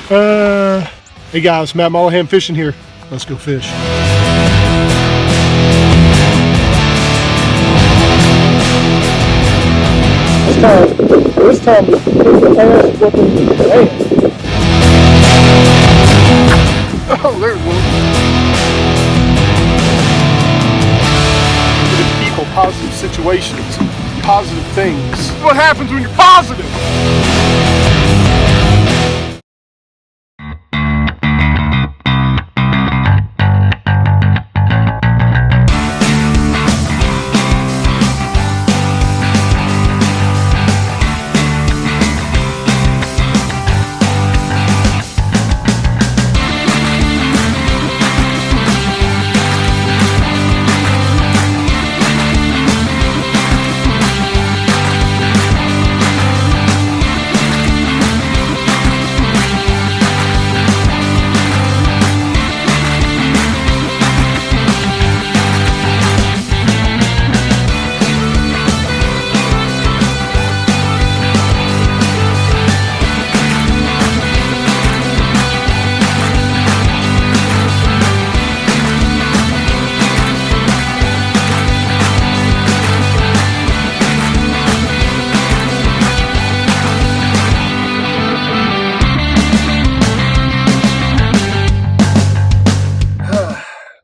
Hey guys, Matt Mollahan fishing here. Let's go fish. This time, the ass whooping man. Oh, there's one. Positive people, positive situations, positive things. What happens when you're positive?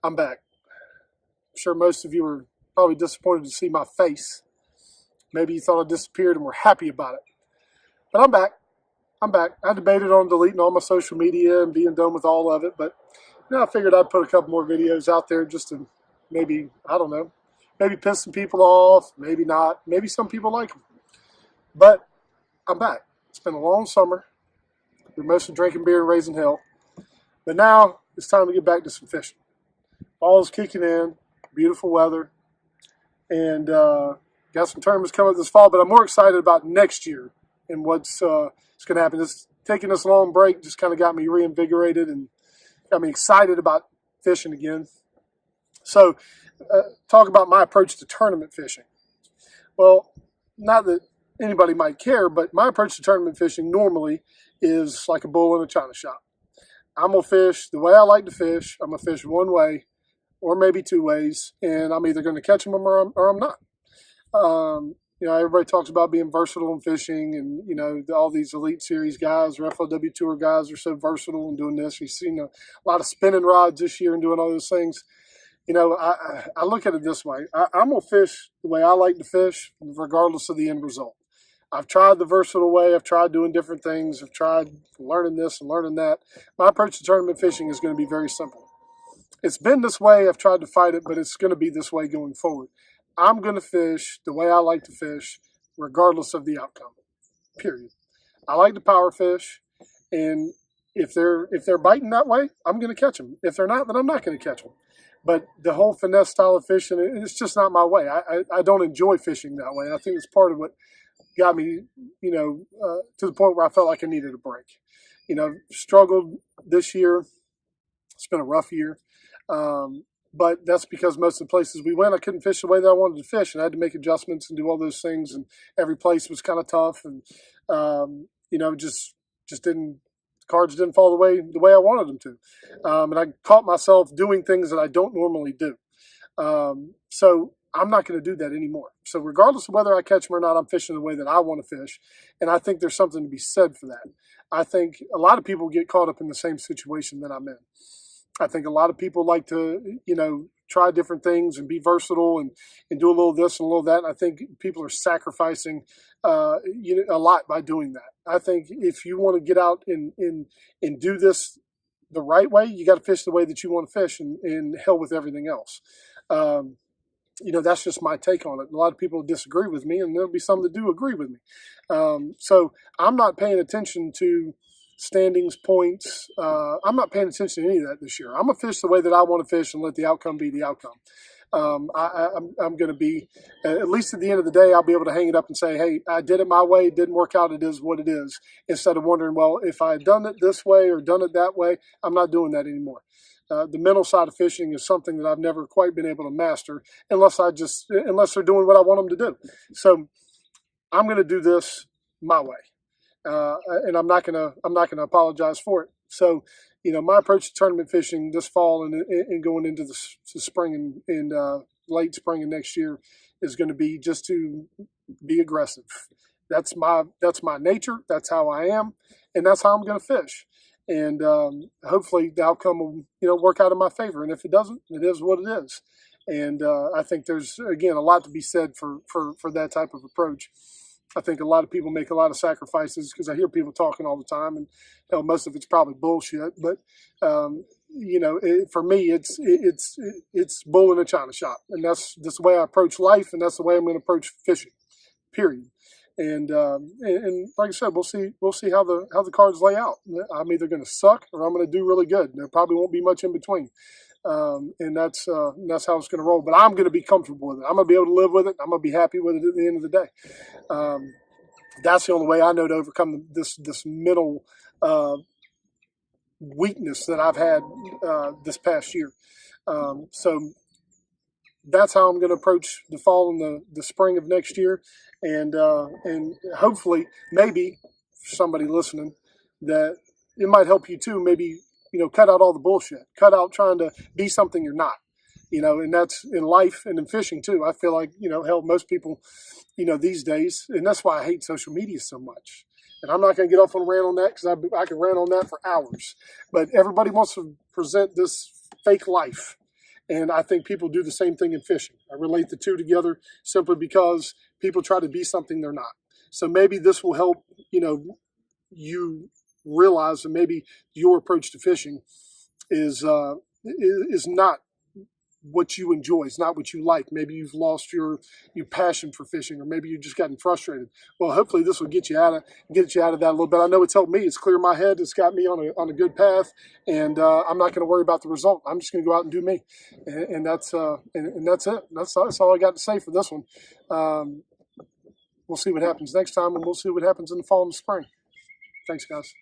I'm back. I'm sure most of you were probably disappointed to see my face. Maybe you thought I disappeared and were happy about it. But I'm back. I'm back. I debated on deleting all my social media and being done with all of it, but I figured I'd put a couple more videos out there just to maybe, I don't know, maybe piss some people off, maybe not. Maybe some people like them. But I'm back. It's been a long summer. We're mostly drinking beer and raising hell. But now it's time to get back to some fishing. Fall's kicking in, beautiful weather, and got some tournaments coming up this fall. But I'm more excited about next year and what's going to happen. This taking this long break just kind of got me reinvigorated and got me excited about fishing again. So, talk about my approach to tournament fishing. Well, not that anybody might care, but my approach to tournament fishing normally is like a bull in a china shop. I'm going to fish the way I like to fish. I'm going to fish one way or maybe two ways, and I'm either going to catch them or I'm not. Everybody talks about being versatile in fishing, and, all these Elite Series guys or FLW Tour guys are so versatile in doing this. You've seen a lot of spinning rods this year and doing all those things. I look at it this way. I'm going to fish the way I like to fish, regardless of the end result. I've tried the versatile way. I've tried doing different things. I've tried learning this and learning that. My approach to tournament fishing is going to be very simple. It's been this way. I've tried to fight it, but it's going to be this way going forward. I'm going to fish the way I like to fish, regardless of the outcome, period. I like to power fish, and if they're biting that way, I'm going to catch them. If they're not, then I'm not going to catch them. But the whole finesse style of fishing, it's just not my way. I don't enjoy fishing that way. I think it's part of what got me, to the point where I felt like I needed a break. Struggled this year. It's been a rough year. But that's because most of the places we went, I couldn't fish the way that I wanted to fish, and I had to make adjustments and do all those things. And every place was kind of tough, and just didn't. The cards didn't fall the way I wanted them to, and I caught myself doing things that I don't normally do. So I'm not going to do that anymore. So regardless of whether I catch them or not, I'm fishing the way that I want to fish, and I think there's something to be said for that. I think a lot of people get caught up in the same situation that I'm in. I think a lot of people like to, try different things and be versatile and do a little this and a little that. And I think people are sacrificing a lot by doing that. I think if you want to get out and do this the right way, you got to fish the way that you want to fish, and hell with everything else. That's just my take on it. A lot of people disagree with me, and there'll be some that do agree with me. So I'm not paying attention to standings, points. I'm not paying attention to any of that this year. I'm going to fish the way that I want to fish and let the outcome be the outcome. I'm going to be, at least at the end of the day, I'll be able to hang it up and say, hey, I did it my way. It didn't work out. It is what it is. Instead of wondering, well, if I had done it this way or done it that way, I'm not doing that anymore. The mental side of fishing is something that I've never quite been able to master unless they're doing what I want them to do. So I'm going to do this my way. And I'm not gonna apologize for it. So, my approach to tournament fishing this fall and going into the spring and late spring of next year is going to be just to be aggressive. That's my nature. That's how I am, and that's how I'm going to fish. And hopefully the outcome will work out in my favor. And if it doesn't, it is what it is. And I think there's, again, a lot to be said for that type of approach. I think a lot of people make a lot of sacrifices because I hear people talking all the time, and most of it's probably bullshit. But for me, it's bull in a china shop, and that's the way I approach life, and that's the way I'm going to approach fishing. Period. And like I said, we'll see how the cards lay out. I'm either going to suck or I'm going to do really good. There probably won't be much in between. And that's how it's going to roll. But I'm going to be comfortable with it. I'm going to be able to live with it. I'm going to be happy with it at the end of the day. That's the only way I know to overcome this mental weakness that I've had this past year. So that's how I'm going to approach the fall and the spring of next year, and hopefully, maybe for somebody listening, that it might help you too. Maybe cut out all the bullshit. Cut out trying to be something you're not. And that's in life and in fishing too. I feel like hell, most people, these days, and that's why I hate social media so much. And I'm not going to get off on a rant on that because I can rant on that for hours. But everybody wants to present this fake life. And I think people do the same thing in fishing. I relate the two together simply because people try to be something they're not. So maybe this will help, you realize that maybe your approach to fishing is not what you enjoy. It's not what you like. Maybe you've lost your passion for fishing, or maybe you've just gotten frustrated. Well, hopefully this will get you out of that a little bit. I know it's helped me. It's cleared my head. It's got me on a good path, and I'm not going to worry about the result. I'm just going to go out and do me, and that's that's it. That's all I got to say for this one. We'll see what happens next time, and we'll see what happens in the fall and the spring. Thanks, guys.